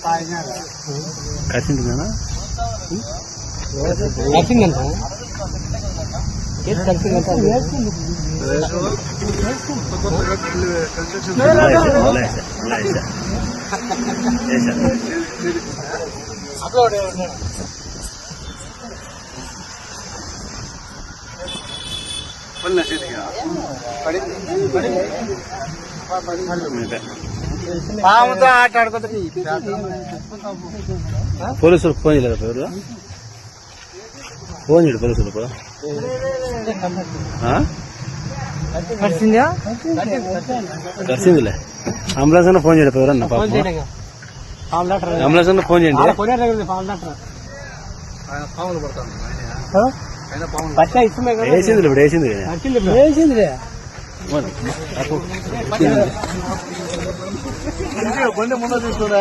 కలిసిందా కలిసిందంట కలిసిందంట పాముతో ఆట ఆడుకుంటుంది. పోలీసులకు ఫోన్ చేయలేదు ఎవరు ఫోన్ చేయడు పోలీసులకు కలిసిందిలే అంబులెన్స్ అన్న ఫోన్ చేయడు ఎవరన్నా అంబులెన్స్ అన్న ఫోన్ చేయండి వేసింది ఇప్పుడు వేసింది బండి ముందు తీసుకురా.